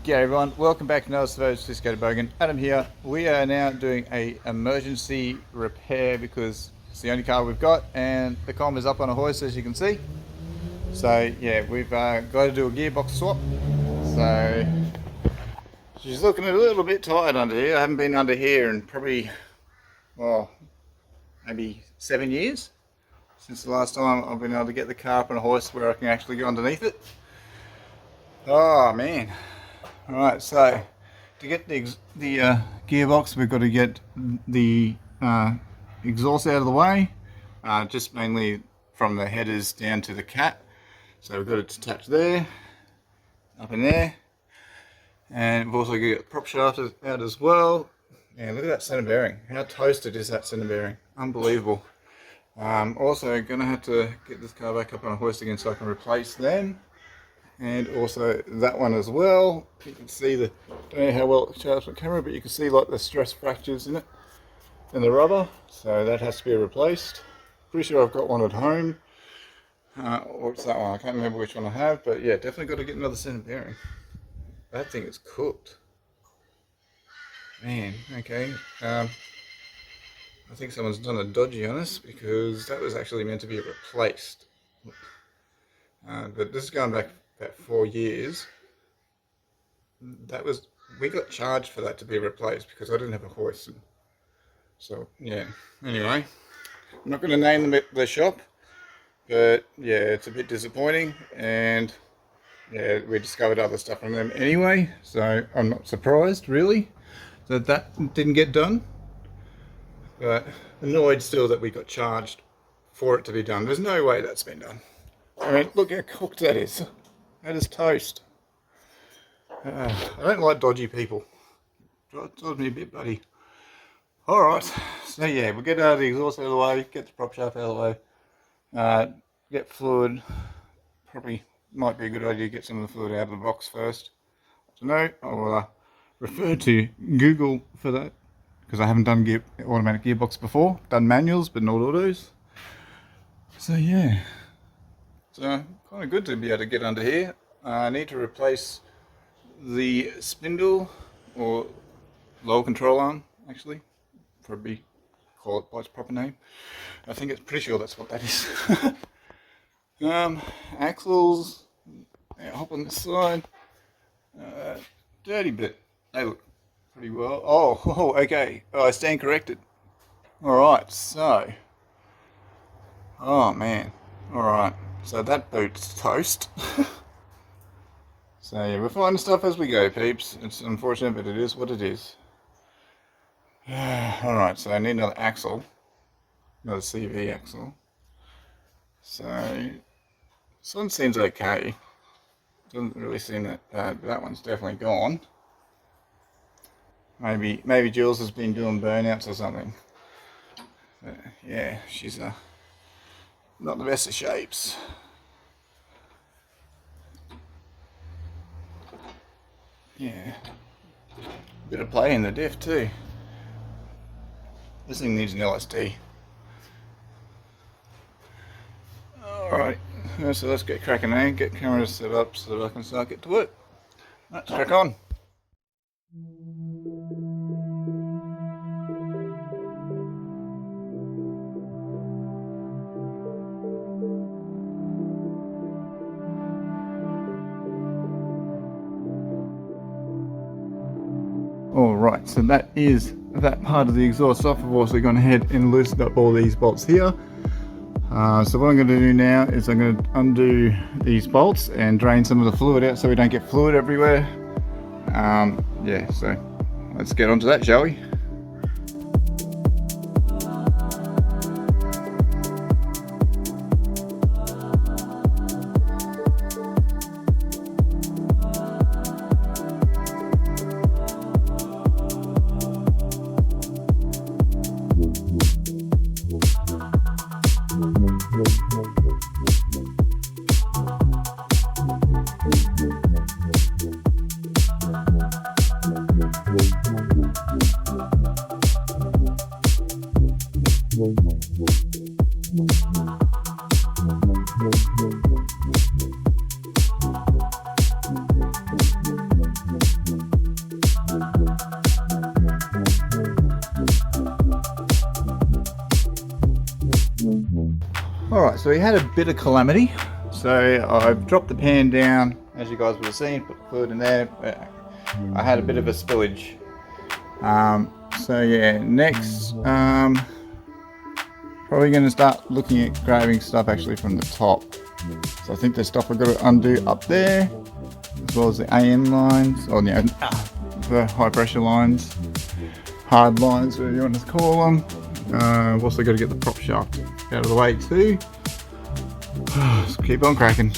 G'day everyone, welcome back to another Sophisticated Bogan. Adam here. We are now doing a emergency repair because it's the only car we've got and the comm is up on a hoist, as you can see. So yeah, we've got to do a gearbox swap. So she's looking a little bit tired under here. I haven't been under here in probably, well, maybe 7 years since the last time I've been able to get the car up on a hoist where I can actually go underneath it. Oh man. Alright, so to get the gearbox, we've got to get the exhaust out of the way, just mainly from the headers down to the cat. So we've got it attached there, up in there, and we've also got to get the prop shaft out as well. And look at that center bearing. How toasted is that center bearing? Unbelievable. Also going to have to get this car back up on a hoist again so I can replace them. And also that one as well. You can see the, don't know how well it shows on camera, but you can see like the stress fractures in it and the rubber, so that has to be replaced. Pretty sure I've got one at home, or it's that one, I can't remember which one I have, but yeah, definitely got to get another center bearing. That thing is cooked, man. Okay, I think someone's done a dodgy on us because that was actually meant to be replaced, but this is going back about 4 years. We got charged for that to be replaced because I didn't have a hoist. So yeah, anyway, I'm not going to name the shop, but yeah, it's a bit disappointing, and yeah, we discovered other stuff from them anyway, so I'm not surprised really that didn't get done, but annoyed still that we got charged for it to be done. There's no way that's been done. I mean, look how cooked that is. That is toast. I don't like dodgy people. Drives me a bit, buddy. Alright, so yeah, we'll get the exhaust out of the way, get the prop shaft out of the way, get fluid. Probably might be a good idea to get some of the fluid out of the box first. I don't know, I'll refer to Google for that, because I haven't done automatic gearbox before. Done manuals, but not autos. So yeah. So kind of good to be able to get under here. I need to replace the spindle, or lower control arm actually, probably call it by its proper name. I think it's pretty sure that's what that is. Axles, yeah, hop on this side. Dirty bit, they look pretty well. Oh, okay, I stand corrected. Alright, so, oh man, alright. So that boot's toast. So yeah, we're finding stuff as we go, peeps. It's unfortunate, but it is what it is. Alright, so I need another axle. Another CV axle. So, this one seems okay. Doesn't really seem that bad, but that one's definitely gone. Maybe Jules has been doing burnouts or something. But yeah, she's not the best of shapes. Yeah, bit of play in the diff too. This thing needs an LSD. Alright, so let's get cracking now, get cameras set up so that I can start getting to work. Let's crack on. Alright, so that is that part of the exhaust off. I've also gone ahead and loosened up all these bolts here. So what I'm going to do now is I'm going to undo these bolts and drain some of the fluid out so we don't get fluid everywhere. Yeah, so let's get onto that, shall we? so we had a bit of calamity. So I've dropped the pan down, as you guys would have seen, put fluid in there. I had a bit of a spillage. So yeah, next, probably going to start looking at grabbing stuff actually from the top. So I think there's stuff I've got to undo up there, as well as the AM lines, or the high pressure lines, hard lines, whatever you want to call them. I've also got to get the prop shaft out of the way too. Just keep on cracking.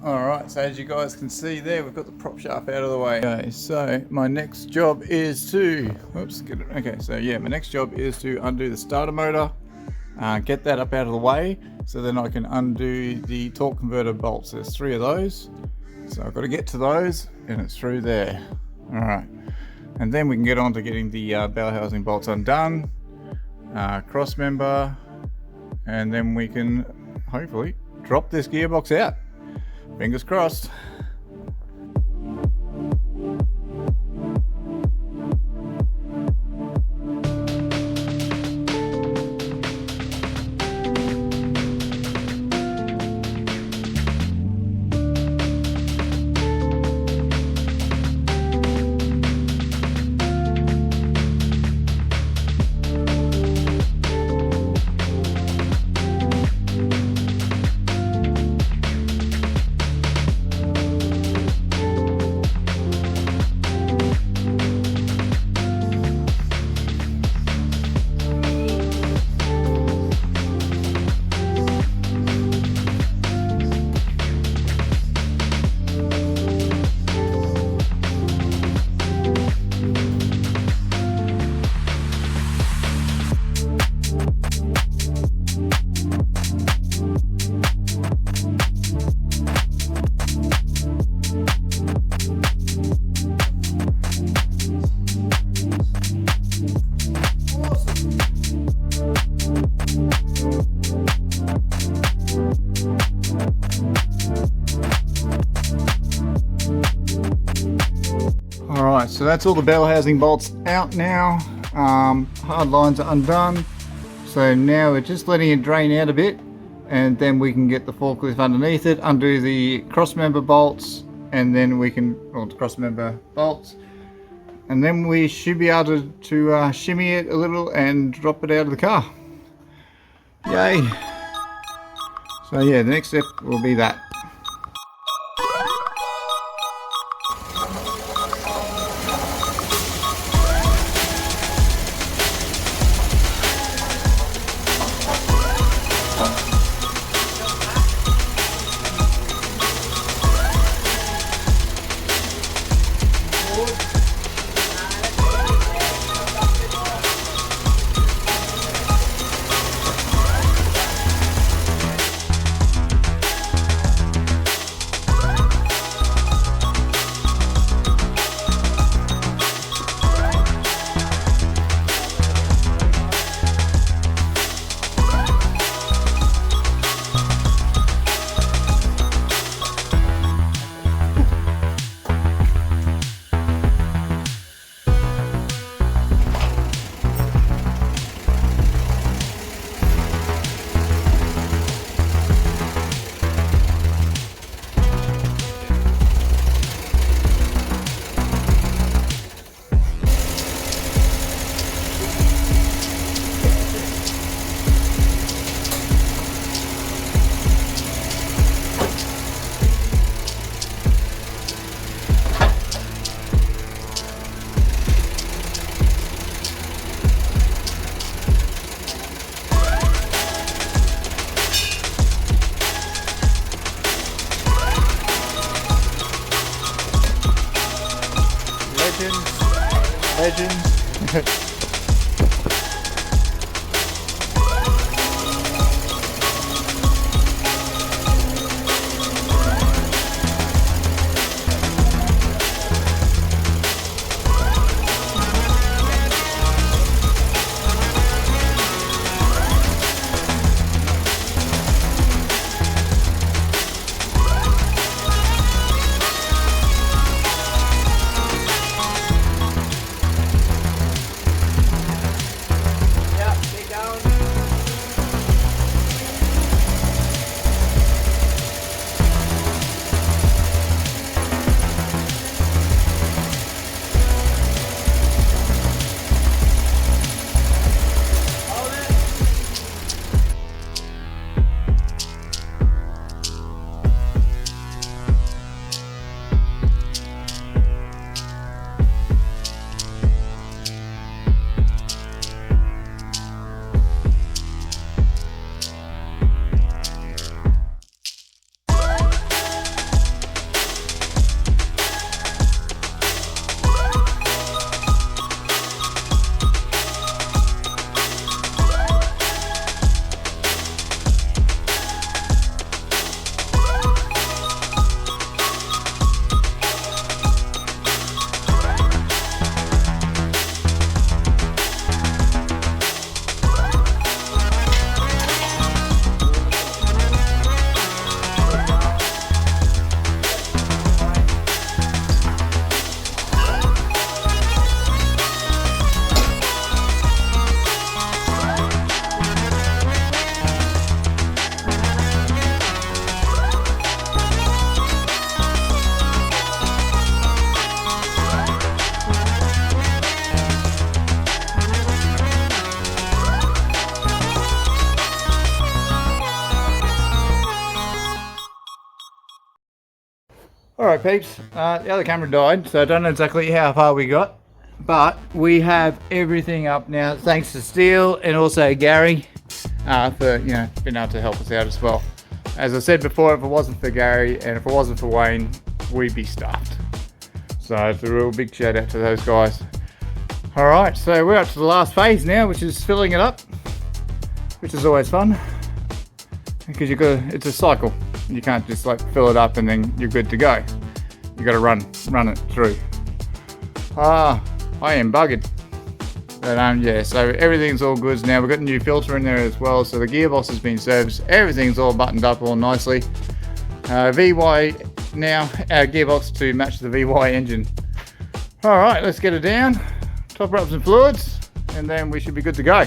Alright, so as you guys can see there, we've got the prop shaft out of the way. Okay, so my next job is to, my next job is to undo the starter motor, get that up out of the way, so then I can undo the torque converter bolts. There's 3 of those, so I've got to get to those, and it's through there. Alright, and then we can get on to getting the bell housing bolts undone, cross member, and then we can hopefully drop this gearbox out. Fingers crossed. Alright, so that's all the bell housing bolts out now. Hard lines are undone. So now we're just letting it drain out a bit, and then we can get the forklift underneath it, undo the cross member bolts, and then we can, the cross member bolts, and then we should be able to shimmy it a little and drop it out of the car. Yay! So yeah, the next step will be that. Legends. Alright peeps, the other camera died, so I don't know exactly how far we got, but we have everything up now thanks to Steele and also Gary for being able to help us out as well. As I said before, if it wasn't for Gary and if it wasn't for Wayne, we'd be stuffed. So it's a real big shout out to those guys. Alright, so we're up to the last phase now, which is filling it up, which is always fun because it's a cycle. You can't just like fill it up and then you're good to go. You got to run it through. I am buggered. But yeah, so everything's all good now. We've got a new filter in there as well, so the gearbox has been serviced. Everything's all buttoned up all nicely. VY now, our gearbox to match the VY engine. All right, let's get it down. Top her up some fluids, and then we should be good to go.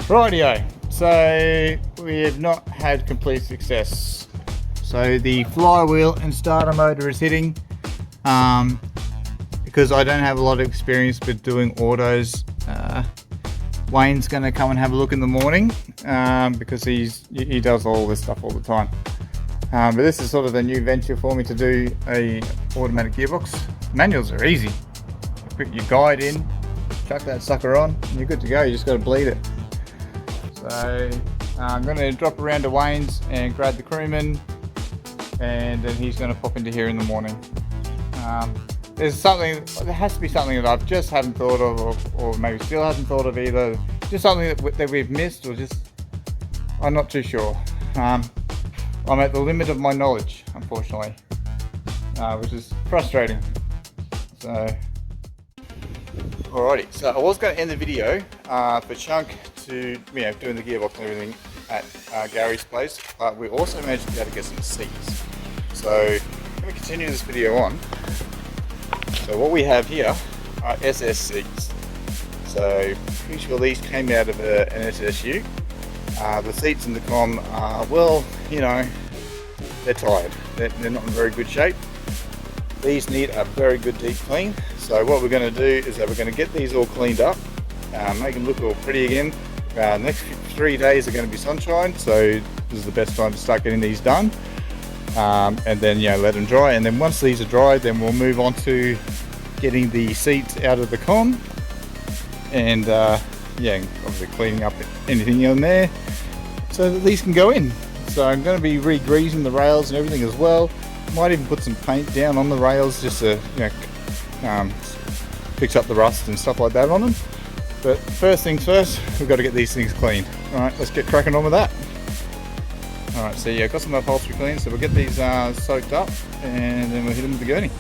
Rightio. So we have not had complete success. So the flywheel and starter motor is hitting. Because I don't have a lot of experience with doing autos, Wayne's going to come and have a look in the morning because he does all this stuff all the time. But this is sort of a new venture for me to do a automatic gearbox. Manuals are easy. You put your guide in, chuck that sucker on, and you're good to go. You just got to bleed it. So I'm going to drop around to Wayne's and grab the crewman, and then he's going to pop into here in the morning. There has to be something that I just haven't thought of, or maybe still hasn't thought of either. Just something that we've missed, or just I'm not too sure. I'm at the limit of my knowledge, unfortunately, which is frustrating. So. Alrighty, so I was going to end the video for Chunk to doing the gearbox and everything at Gary's place, but we also managed to be able to get some seats. So let me continue this video on. So what we have here are SS seats. So pretty sure these came out of an SSU. The seats in the com are, well, they're tired. They're not in very good shape. These need a very good deep clean. So what we're going to do is that we're going to get these all cleaned up, make them look all pretty again. The next 3 days are going to be sunshine, so this is the best time to start getting these done. And then let them dry, and then once these are dried, then we'll move on to getting the seats out of the com, and obviously cleaning up anything in there so that these can go in. So I'm going to be re-greasing the rails and everything as well. Might even put some paint down on the rails just to fix up the rust and stuff like that on them. But first things first, we've got to get these things clean. Alright, let's get cracking on with that. Alright, so yeah, got some upholstery clean, so we'll get these soaked up and then we'll hit them with the gurney.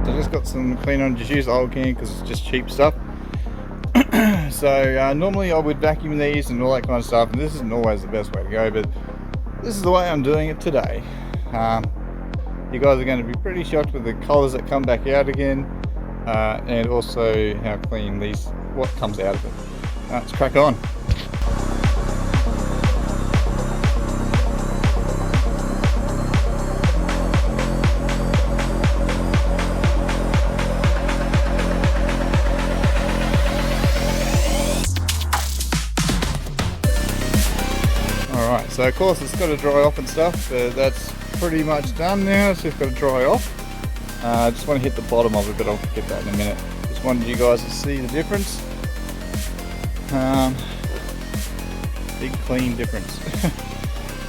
So I just got some clean on, just use old can because it's just cheap stuff. So normally I would vacuum these and all that kind of stuff, and this isn't always the best way to go, but this is the way I'm doing it today. You guys are going to be pretty shocked with the colours that come back out again, and also how clean what comes out of it. Let's crack on. Alright, so of course it's got to dry off and stuff, but that's pretty much done now. It's just got to dry off. I just want to hit the bottom of it, but I'll get that in a minute. Just wanted you guys to see the difference. Big clean difference.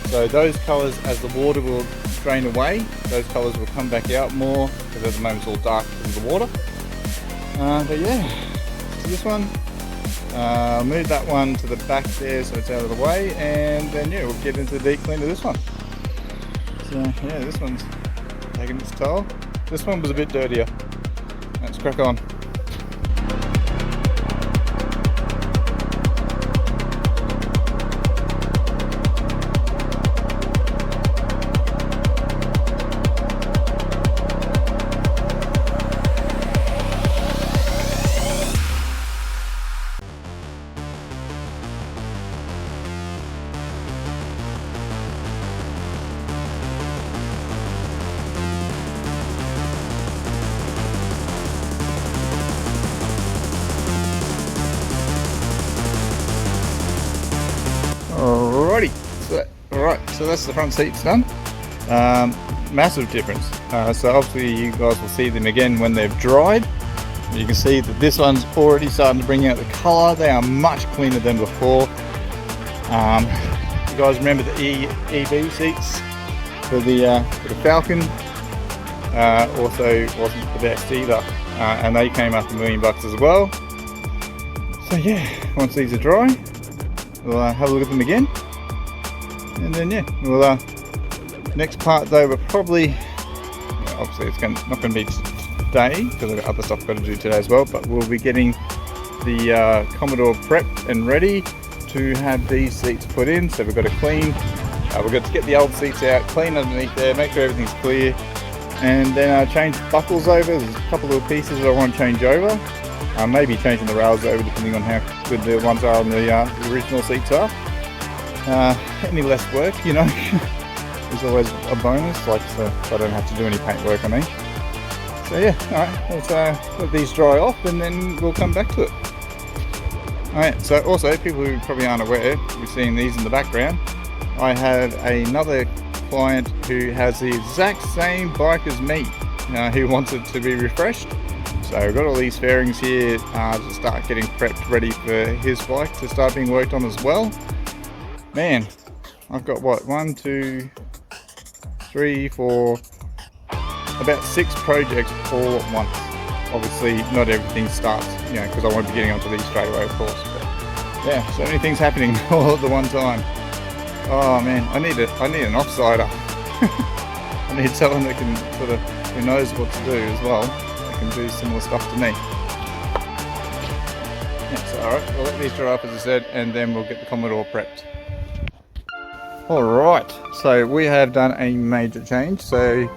So those colours, as the water will drain away, those colours will come back out more, because at the moment it's all dark because of the water. But yeah, so this one, I'll move that one to the back there so it's out of the way, and then yeah, we'll get into the deep clean of this one. So yeah, this one's taking its toll. This one was a bit dirtier. Let's crack on. so that's the front seats done. Massive difference. So obviously you guys will see them again when they've dried. You can see that this one's already starting to bring out the colour. They are much cleaner than before. You guys remember the EV seats for the Falcon? Also wasn't the best either, and they came up $1 million as well. So yeah, once these are dry, we'll have a look at them again, and then yeah, we'll next part though, we're probably, obviously it's not going to be today because I've got other stuff I've got to do today as well, but we'll be getting the Commodore prepped and ready to have these seats put in. So we've got to clean, we've got to get the old seats out, clean underneath there, make sure everything's clear, and then change buckles over. There's a couple little pieces that I want to change over. Maybe changing the rails over depending on how good the ones are on the original seats are. Any less work, you know, is always a bonus, like, so I don't have to do any paint work on these. So yeah, alright, let's let these dry off and then we'll come back to it. Alright, so also, people who probably aren't aware, you're seeing these in the background, I have another client who has the exact same bike as me, who wants it to be refreshed. So I've got all these fairings here to start getting prepped ready for his bike to start being worked on as well. Man, I've got what, 1, 2, 3, 4, about 6 projects all at once. Obviously not everything starts, you know, because I won't be getting onto these straight away, of course. But yeah, so many things happening all at the one time. Oh man, I need an offsider. I need someone that can sort of, who knows what to do as well. That can do similar stuff to me. Yeah, so alright, we'll let these dry up as I said, and then we'll get the Commodore prepped. Alright, so we have done a major change. So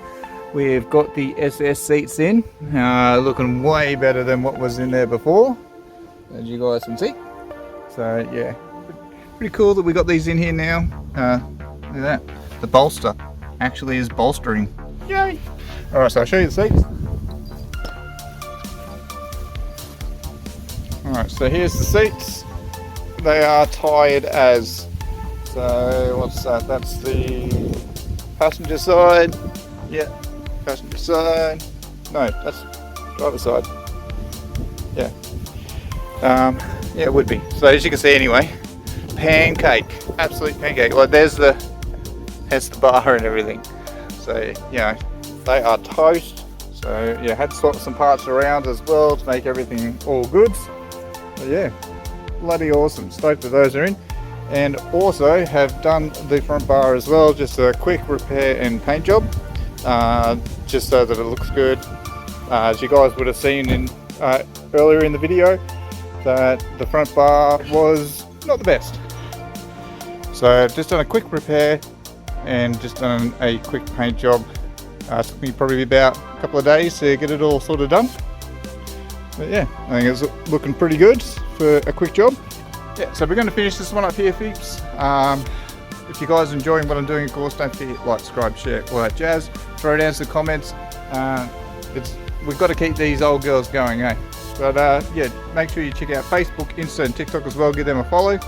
we've got the SS seats in, looking way better than what was in there before, as you guys can see. So yeah, pretty cool that we got these in here now. Look at that, the bolster actually is bolstering. Yay! Alright, so I'll show you the seats. Alright, so here's the seats. They are tied as, so what's that? That's the passenger side. Yeah, passenger side. No, that's driver side. Yeah. Yeah, it would be. So as you can see anyway, pancake, absolute pancake. Like there's the bar and everything. So yeah, they are toast. So yeah, had to swap some parts around as well to make everything all good. So yeah, bloody awesome. Stoked that those are in. And also have done the front bar as well, just a quick repair and paint job, just so that it looks good. As you guys would have seen in earlier in the video, that the front bar was not the best. So I've just done a quick repair and just done a quick paint job. Took me probably about a couple of days to get it all sort of done. But yeah, I think it's looking pretty good for a quick job. Yeah, so we're going to finish this one up here, peeps. If you guys are enjoying what I'm doing, of course, don't forget to like, subscribe, share, all that jazz. Throw it down to the comments. We've got to keep these old girls going, eh? But yeah, make sure you check out Facebook, Insta and TikTok as well. Give them a follow.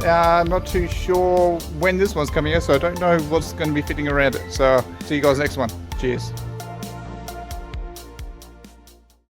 I'm not too sure when this one's coming out, so I don't know what's going to be fitting around it. So see you guys next one. Cheers.